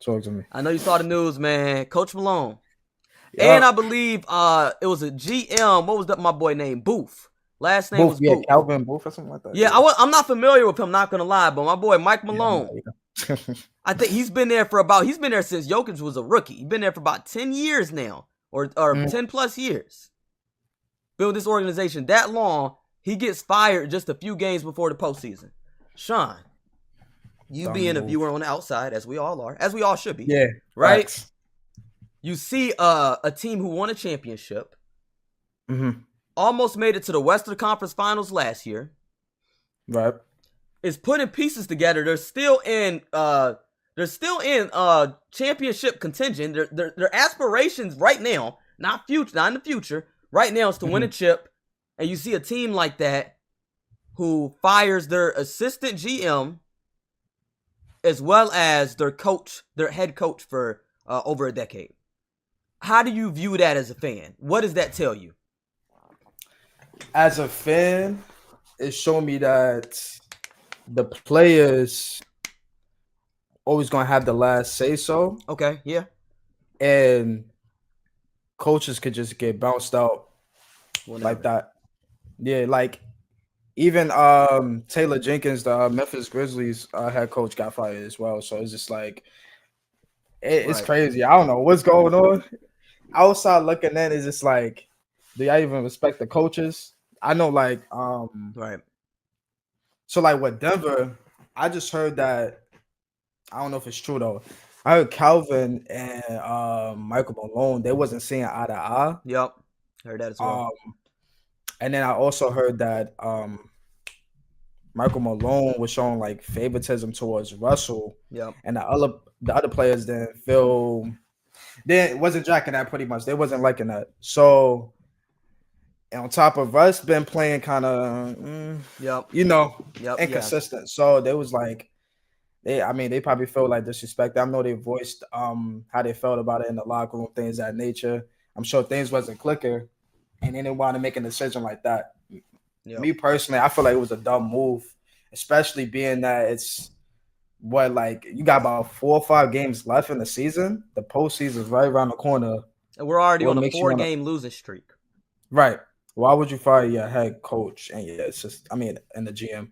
Talk to me. I know you saw the news, man. Coach Malone. And Yup. I believe it was a GM. What was my boy name? Booth. Last name Booth, was yeah, Booth. Calvin Booth or something like that. Yeah, I'm not familiar with him, not going to lie, but my boy Mike Yeah, I'm not Malone. either. I think he's been there since Jokic was a rookie. He's been there for about 10 years now, or 10 plus years. Been with this organization that long, he gets fired just a few games before the postseason. Sean, you being a viewer on the outside, as we all are, as we all should be. Yeah, right? facts. You see a team who won a championship, Mm-hmm. almost made it to the Western Conference Finals last year, Right. is putting pieces together. They're still in championship contention. Their aspirations right now, not in the future, right now is to win a chip. And you see a team like that who fires their assistant GM as well as their head coach for over a decade. How do you view that as a fan? What does that tell you? As a fan, it's showing me that the players always gonna have the last say so. Okay, yeah. And coaches could just get bounced out like that. Yeah, like even Taylor Jenkins, the Memphis Grizzlies head coach, got fired as well. So it's just like it's crazy. I don't know what's going on. Outside looking in, is just like, do y'all even respect the coaches? I know, like, right. So like with Denver, I just heard that, I don't know if it's true though. I heard Calvin and Michael Malone, they wasn't seeing eye to eye. Yep, heard that as well. And then I also heard that Michael Malone was showing like favoritism towards Russell. Yep. And the other players wasn't jacking that pretty much. They wasn't liking that. So, and on top of Russ been playing kind of, inconsistent. Yeah. So they was like, they probably felt like disrespect. I know they voiced how they felt about it in the locker room, things of that nature. I'm sure things wasn't clicking, and then they wanted to make a decision like that. Yep. Me personally, I feel like it was a dumb move, especially being that it's you got about 4 or 5 games left in the season. The postseason is right around the corner, and we're already on a 4-game losing streak. Right. Why would you fire your head coach and and the GM?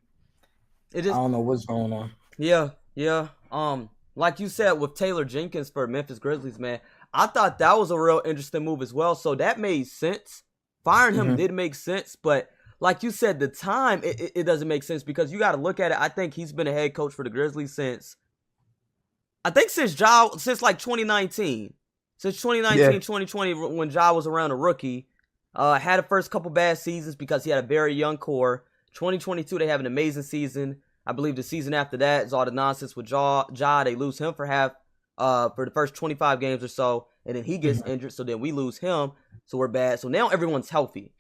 I don't know what's going on. Yeah. Like you said with Taylor Jenkins for Memphis Grizzlies, man, I thought that was a real interesting move as well. So that made sense. Firing him did make sense, but like you said, the time it doesn't make sense because you got to look at it. I think he's been a head coach for the Grizzlies since like 2019. Since 2019, 2020, when Ja was around a rookie. Had the first couple bad seasons because he had a very young core. 2022, they have an amazing season. I believe the season after that is all the nonsense with Ja. They lose him for the first 25 games or so, and then he gets injured, so then we lose him, so we're bad. So now everyone's healthy.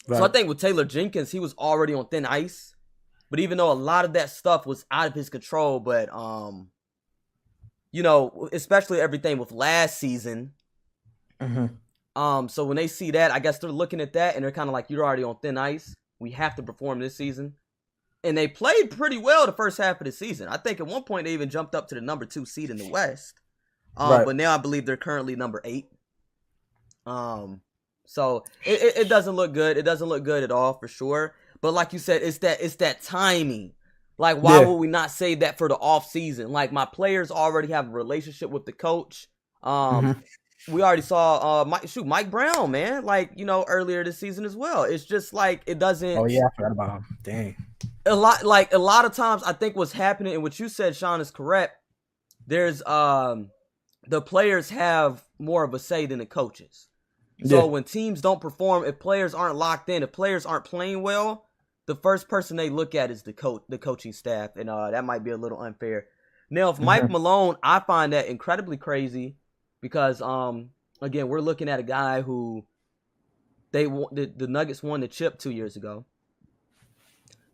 Right. So I think with Taylor Jenkins, he was already on thin ice, but even though a lot of that stuff was out of his control, but especially everything with last season. So when they see that, I guess they're looking at that and they're kind of like, you're already on thin ice. We have to perform this season. And they played pretty well the first half of the season. I think at one point they even jumped up to the number 2 seed in the West. But now I believe they're currently number 8. So it doesn't look good. It doesn't look good at all for sure. But like you said, it's that timing. Like, why would we not save that for the off season? Like, my players already have a relationship with the coach. We already saw Mike Brown, man, earlier this season as well. It's just like it doesn't. Oh yeah, I forgot about him. Dang. A lot of times I think what's happening and what you said, Sean, is correct. There's the players have more of a say than the coaches. So when teams don't perform, if players aren't locked in, if players aren't playing well, the first person they look at is the coaching staff, and that might be a little unfair. Now, if Mike Malone, I find that incredibly crazy. Because, again, we're looking at a guy who the Nuggets won the chip 2 years ago.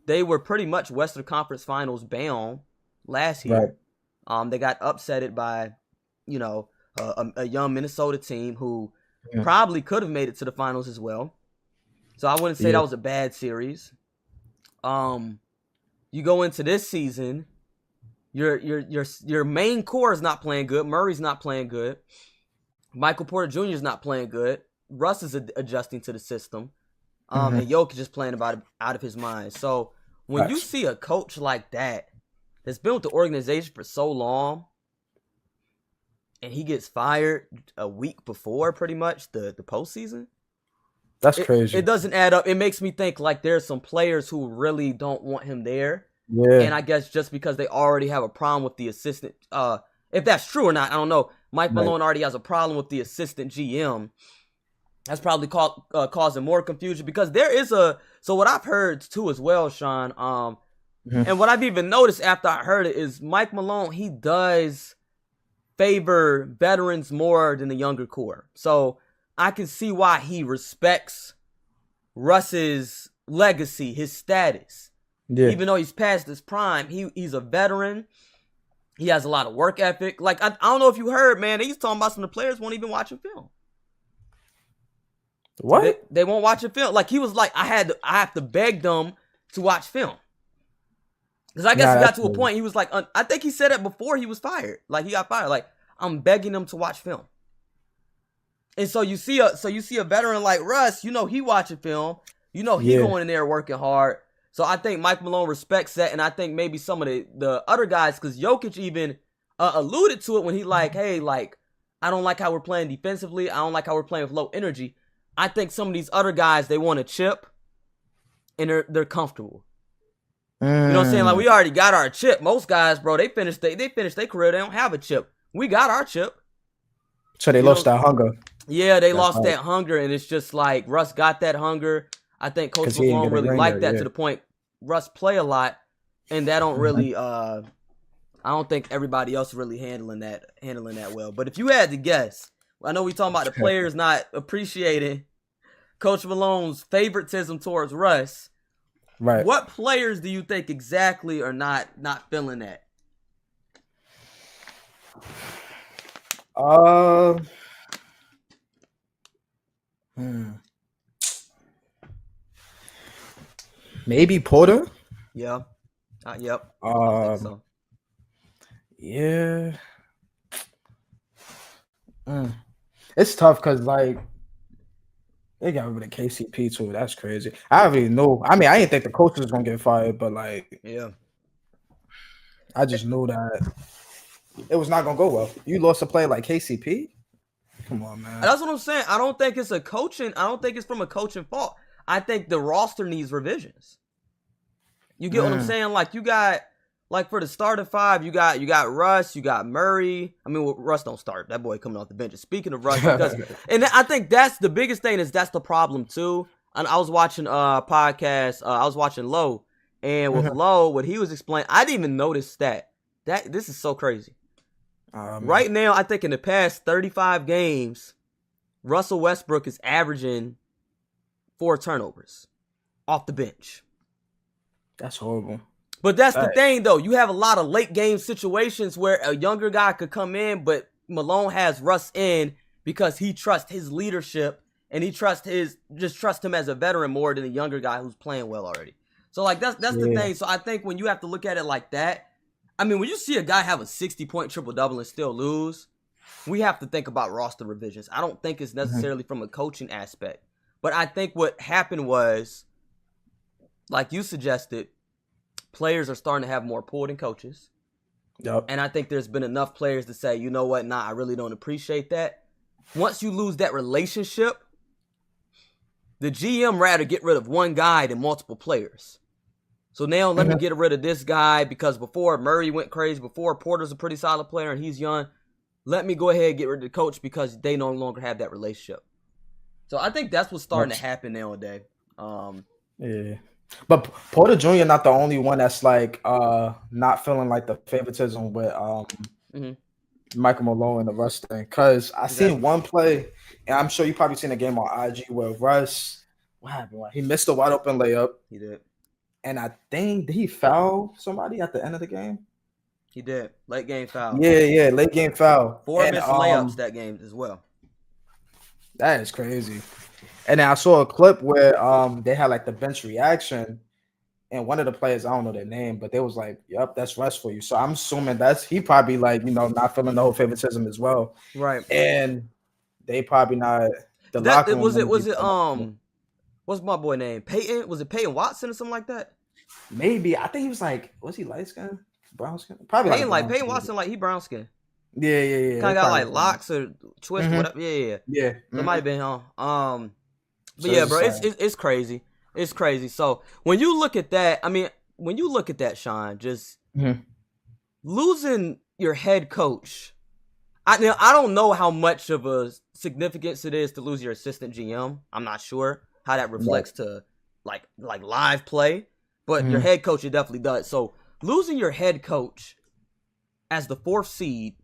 They were pretty much Western Conference Finals bound last year. Right. They got upsetted by, a young Minnesota team who probably could have made it to the finals as well. So I wouldn't say that was a bad series. You go into this season, Your main core is not playing good. Murray's not playing good. Michael Porter Jr. is not playing good. Russ is adjusting to the system. And Jokic is playing out of his mind. So when you see a coach like that that's been with the organization for so long, and he gets fired a week before pretty much the postseason, that's crazy. It doesn't add up. It makes me think like there's some players who really don't want him there. Yeah. And I guess just because they already have a problem with the assistant, if that's true or not, I don't know. Mike Malone already has a problem with the assistant GM. That's probably causing more confusion because there is so what I've heard too as well, Sean, and what I've even noticed after I heard it is Mike Malone, he does favor veterans more than the younger core. So I can see why he respects Russ's legacy, his status. Yeah. Even though he's past his prime, he's a veteran. He has a lot of work ethic. Like, I don't know if you heard, man, he's talking about some of the players won't even watch a film. What? They won't watch a film. Like, he was like, I have to beg them to watch film. Because I guess he got to a point, he was like, I think he said it before he was fired. Like, he got fired. Like, I'm begging them to watch film. And so you see a veteran like Russ, you know he watching film. You know he going in there working hard. So I think Mike Malone respects that, and I think maybe some of the other guys, because Jokic even alluded to it when he like, hey, like, I don't like how we're playing defensively. I don't like how we're playing with low energy. I think some of these other guys, they want to chip, and they're comfortable. You know what I'm saying? Like, we already got our chip. Most guys, bro, they finished their career. They don't have a chip. We got our chip. So they lost that hunger. Yeah, they lost that hunger, and it's just like Russ got that hunger. I think Coach Malone really liked that to the point Russ play a lot, and that don't really I don't think everybody else is really handling that well. But if you had to guess, I know we talking about the players not appreciating Coach Malone's favoritism towards Russ. Right. What players do you think exactly are not feeling that? Maybe Porter. Yeah. Yep. I think so. Yeah. It's tough because like they got rid of KCP too. That's crazy. I already know. I mean, I didn't think the coach was gonna get fired, but like, yeah, I just knew that it was not gonna go well. You lost a player like KCP. Come on, man. That's what I'm saying. I don't think it's from a coaching fault. I think the roster needs revisions. You get what I'm saying? Like, you got, like, for the starting five, you got Russ, you got Murray. I mean, Russ don't start. That boy coming off the bench. Speaking of Russ, and I think that's the biggest thing that's the problem, too. And I was watching a podcast. I was watching Lowe. And with Lowe, what he was explaining, I didn't even notice that this is so crazy. Right now, I think in the past 35 games, Russell Westbrook is averaging 4 turnovers off the bench. That's horrible. But that's the thing, though. You have a lot of late game situations where a younger guy could come in, but Malone has Russ in because he trusts his leadership and he trusts him as a veteran more than a younger guy who's playing well already. So, like, that's the thing. So I think when you have to look at it like that, I mean, when you see a guy have a 60-point triple-double and still lose, we have to think about roster revisions. I don't think it's necessarily from a coaching aspect. But I think what happened was, like you suggested, players are starting to have more pull than coaches. Yep. And I think there's been enough players to say, you know what, I really don't appreciate that. Once you lose that relationship, the GM rather get rid of one guy than multiple players. So now let me get rid of this guy because before Murray went crazy, before Porter's a pretty solid player and he's young, let me go ahead and get rid of the coach because they no longer have that relationship. So I think that's what's starting to happen nowadays. Yeah. But Porter Jr. not the only one that's like not feeling like the favoritism with Michael Malone and the Russ thing. Because I seen one play, and I'm sure you probably seen a game on IG where Russ, what happened? He missed a wide open layup. He did. And I think, did he foul somebody at the end of the game? He did. Late game foul. Yeah, late game foul. 4 missed layups that game as well. That is crazy. And then I saw a clip where they had like the bench reaction, and one of the players, I don't know their name, but they was like, "Yep, that's Russ for you." So I'm assuming he probably like not feeling the whole favoritism as well, Right. and they probably not the That locker room. was it what's my boy name? Peyton? Was it Peyton Watson or something like that? Maybe I think he was like, was he light skin, brown skin? Probably like Peyton Watson, like he brown skin. Yeah. Kind of got like locks or twist or whatever. Yeah. Mm-hmm. It might have been, huh? But so yeah, bro, it's crazy. It's crazy. So when you look at that, Sean, just losing your head coach. I don't know how much of a significance it is to lose your assistant GM. I'm not sure how that reflects to like live play, but your head coach, it definitely does. So losing your head coach as the 4th seed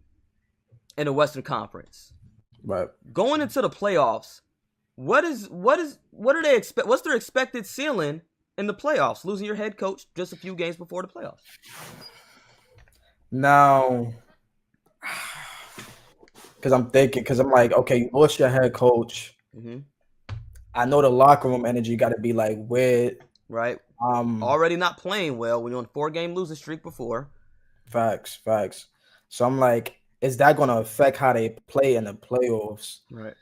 in the Western Conference, right, going into the playoffs, what are they expect? What's their expected ceiling in the playoffs? Losing your head coach just a few games before the playoffs. Now, because I'm like, okay, you lost your head coach. I know the locker room energy got to be like weird, right? Already not playing well when you're on a 4-game losing streak before. Facts. So I'm like, is that going to affect how they play in the playoffs? Right.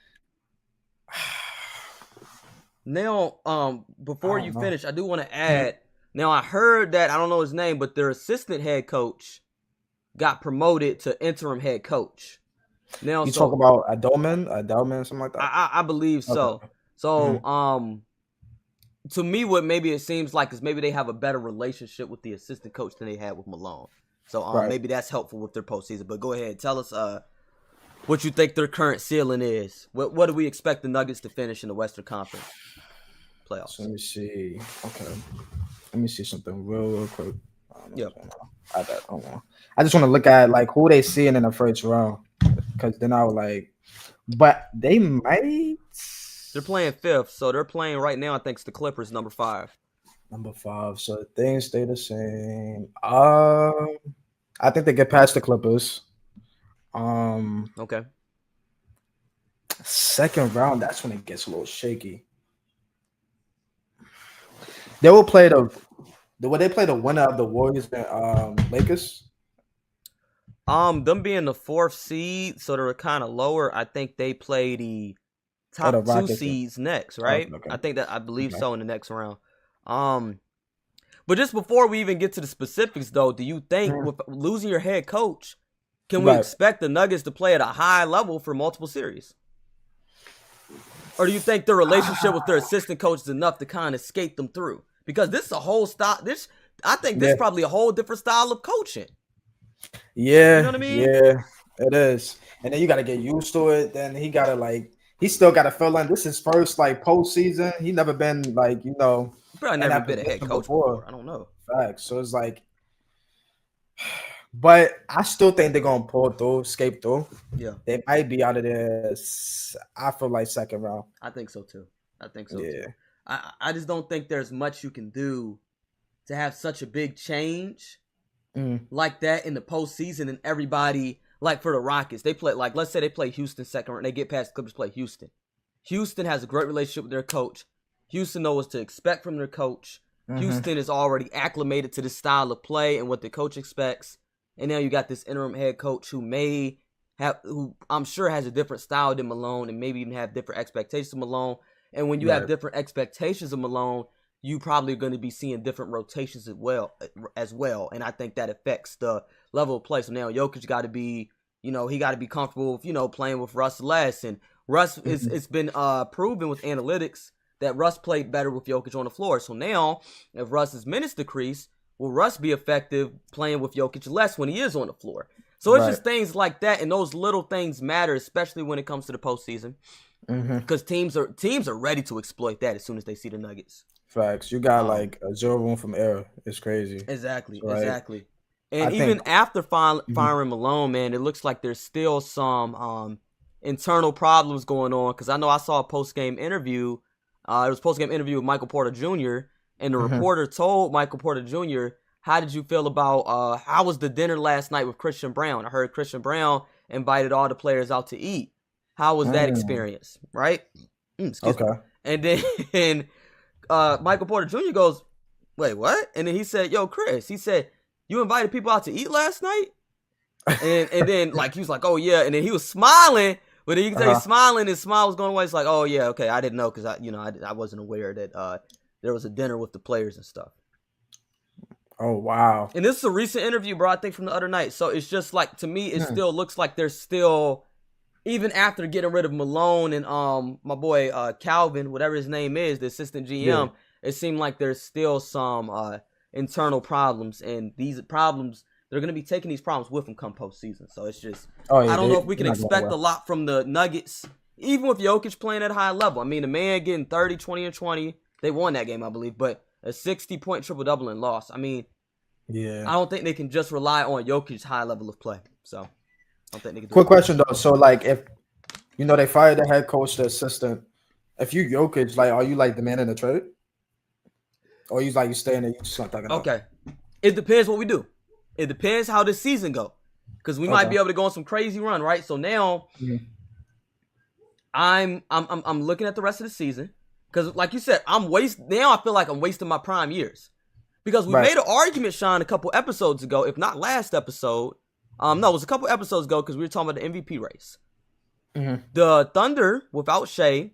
Now, before you finish, I do want to add. Now, I heard that, I don't know his name, but their assistant head coach got promoted to interim head coach. Now, you talk about Adelman, something like that. I believe so. Okay. So, to me, what maybe it seems like is maybe they have a better relationship with the assistant coach than they had with Malone. So, maybe that's helpful with their postseason. But go ahead, tell us what you think their current ceiling is. What do we expect the Nuggets to finish in the Western Conference playoffs? So let me see. Okay, let me see something real quick. I just want to look at like who they seeing in the first round, because then I was like, but they might. They're playing 5th, so they're playing right now. I think it's the Clippers, number 5. Number 5, so things stay the same. I think they get past the Clippers. Okay. Second round, that's when it gets a little shaky. They will play would they play the winner of the Warriors and Lakers? Them being the 4th seed, so they're kind of lower. I think they play the top 2 seeds next, right? Okay. I believe so in the next round. But just before we even get to the specifics, though, do you think with losing your head coach, can we expect the Nuggets to play at a high level for multiple series? Or do you think their relationship with their assistant coach is enough to kind of skate them through? Because this is a whole style. I think this is probably a whole different style of coaching. Yeah. You know what I mean? Yeah, it is. And then you got to get used to it. Then he got to he still got to feel like this is his first postseason. He never been probably never been a head coach before. I don't know. Facts. So it's like, but I still think they're gonna pull through, escape through. Yeah, they might be out of there. I feel like second round. I think so too. Too. I just don't think there's much you can do to have such a big change like that in the postseason, and everybody, like for the Rockets, they play, like, let's say they play Houston second round, they get past the Clippers, play Houston. Houston has a great relationship with their coach. Houston knows what to expect from their coach. Houston is already acclimated to this style of play and what the coach expects. And now you got this interim head coach who I'm sure has a different style than Malone, and maybe even have different expectations of Malone. And when you have different expectations of Malone, you probably are going to be seeing different rotations as well. And I think that affects the level of play. So now Jokic got to be, he got to be comfortable with, playing with Russ less. And Russ it's been proven with analytics that Russ played better with Jokic on the floor. So now, if Russ's minutes decrease, will Russ be effective playing with Jokic less when he is on the floor? So it's just things like that, and those little things matter, especially when it comes to the postseason, because teams are ready to exploit that as soon as they see the Nuggets. Facts. You got a zero room from error. It's crazy. Exactly. And even after firing Malone, man, it looks like there's still some internal problems going on. Because I know I saw a post-game interview. It was a post-game interview with Michael Porter Jr., and the reporter told Michael Porter Jr., how did you feel about how was the dinner last night with Christian Brown? I heard Christian Brown invited all the players out to eat. How was that experience? Right? Excuse me. And then Michael Porter Jr. goes, wait, what? And then he said, yo, Chris, he said, you invited people out to eat last night? And then like he was like, oh yeah, and then he was smiling, but then you can tell he's smiling, his smile was going away. It's like, oh yeah, okay, I didn't know because I wasn't aware that there was a dinner with the players and stuff. Oh wow. And this is a recent interview, bro, I think from the other night. So it's just like, to me, it still looks like there's still, even after getting rid of Malone and my boy Calvin, whatever his name is, the assistant GM, it seemed like there's still some internal problems, and these problems, they're going to be taking these problems with them come postseason. So it's just, I don't know if we can expect a lot from the Nuggets, even with Jokic playing at a high level. I mean, the man getting 30, 20, and 20. They won that game, I believe, but a 60-point triple-double and loss. I mean, I don't think they can just rely on Jokic's high level of play. So I don't think they can do Quick question, though. So, like, if, they fired the head coach, the assistant, if you Jokic, like, are you, like, the man in the trade? Or you staying there, you just not talking Okay. It depends what we do. It depends how this season go. Because we might be able to go on some crazy run, right? So now I'm looking at the rest of the season. Because like you said, now I feel like I'm wasting my prime years. Because we made an argument, Sean, a couple episodes ago, if not last episode. No, it was a couple episodes ago because we were talking about the MVP race. The Thunder, without Shea,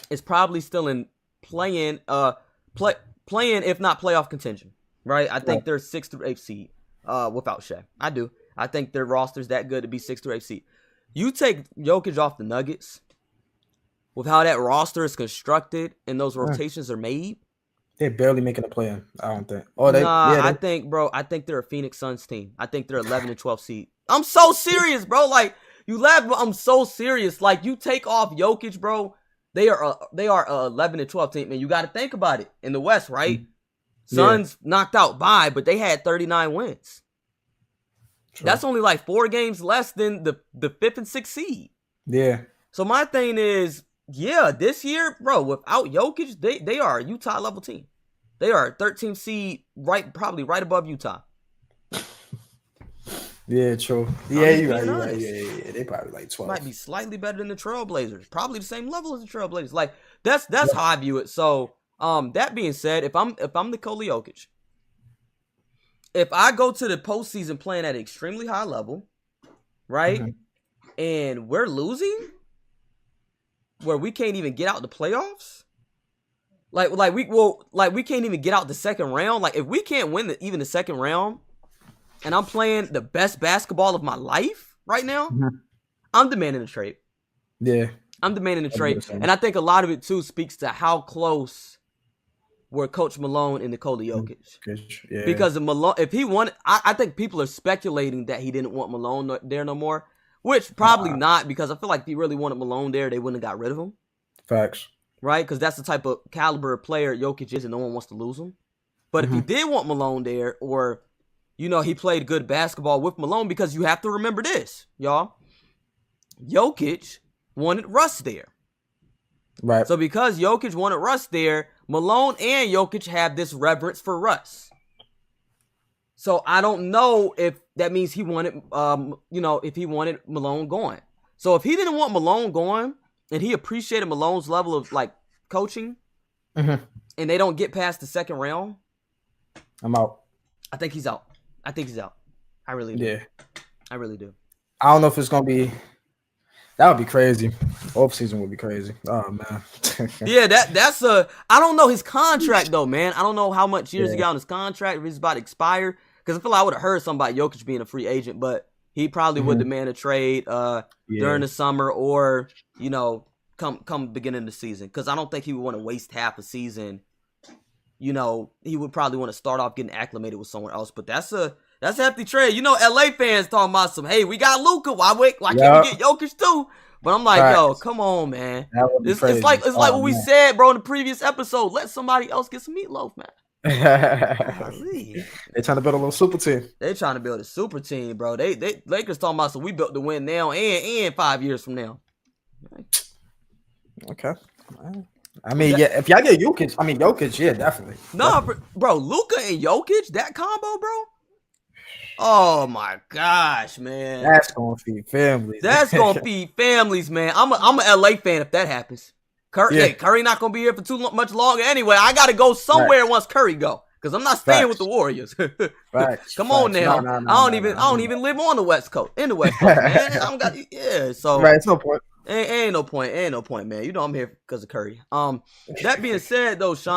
is probably still in playing, if not playoff contention, right? I think they're 6th through 8th seed without Shea. I do. I think their roster's that good to be 6th through 8th seed. You take Jokic off the Nuggets, with how that roster is constructed and those rotations are made. They're barely making a play in, I don't think. I think they're a Phoenix Suns team. I think they're 11 and 12 seed. I'm so serious, bro. Like, you laugh, but I'm so serious. Like, you take off Jokic, bro. They are a 11 and 12 team, and you got to think about it. In the West, right? Suns knocked out by, but they had 39 wins. True. That's only like 4 games less than the 5th and 6th seed. Yeah. So my thing is, this year, bro, without Jokic, they are a Utah level team. They are a 13th seed, probably right above Utah. Yeah, true. Yeah, you're right. Yeah. They probably like 12. Might be slightly better than the Trailblazers. Probably the same level as the Trailblazers. Like, that's how I view it. So, that being said, if I'm Nikola Jokic, if I go to the postseason playing at an extremely high level, right, and we're losing, where we can't even get out the playoffs, we can't even get out the second round. Like, if we can't win even the second round, and I'm playing the best basketball of my life right now, I'm demanding a trade. Yeah, I'm demanding a trade, and I think a lot of it too speaks to how close were Coach Malone and Nikola Jokic. Yeah. Because of Malone, if he wanted, I think people are speculating that he didn't want Malone there no more. Which probably not, because I feel like if he really wanted Malone there, they wouldn't have got rid of him. Facts. Right? Because that's the type of caliber of player Jokic is, and no one wants to lose him. But if he did want Malone there, or, he played good basketball with Malone, because you have to remember this, y'all. Jokic wanted Russ there. Right. So because Jokic wanted Russ there, Malone and Jokic have this reverence for Russ. So I don't know if that means he wanted, if he wanted Malone going. So if he didn't want Malone going, and he appreciated Malone's level of like coaching, and they don't get past the second round, I'm out. I think he's out. I really do. Yeah, I really do. I don't know if it's gonna be. That would be crazy. Off season would be crazy. Oh man. Yeah, that's a. I don't know his contract though, man. I don't know how much years he got on his contract. If he's about to expire. Because I feel like I would have heard something about Jokic being a free agent, but he probably would demand a trade during the summer, or come beginning of the season. Because I don't think he would want to waste half a season. He would probably want to start off getting acclimated with someone else. But that's a hefty trade. LA fans talking about some, hey, we got Luka. Why can't we get Jokic too? But I'm like, yo, come on, man. It's like what we said, bro, in the previous episode. Let somebody else get some meatloaf, man. They're trying to build a little super team. They're trying to build a super team, bro. They Lakers talking about, so we built to win now and 5 years from now. Okay. I mean, if y'all get Jokic, yeah, definitely. No, bro, Luka and Jokic, that combo, bro. Oh my gosh, man. That's gonna feed families. That's gonna feed families, man. I'm a LA fan if that happens. Curry not gonna be here for too much longer anyway. I gotta go somewhere once Curry go. Because I'm not staying with the Warriors. Facts. Come on now. I don't even live on the West Coast. In the West Coast, man. I don't got so right, it's no point. Ain't no point, man. You know I'm here because of Curry. That being said though, Sean.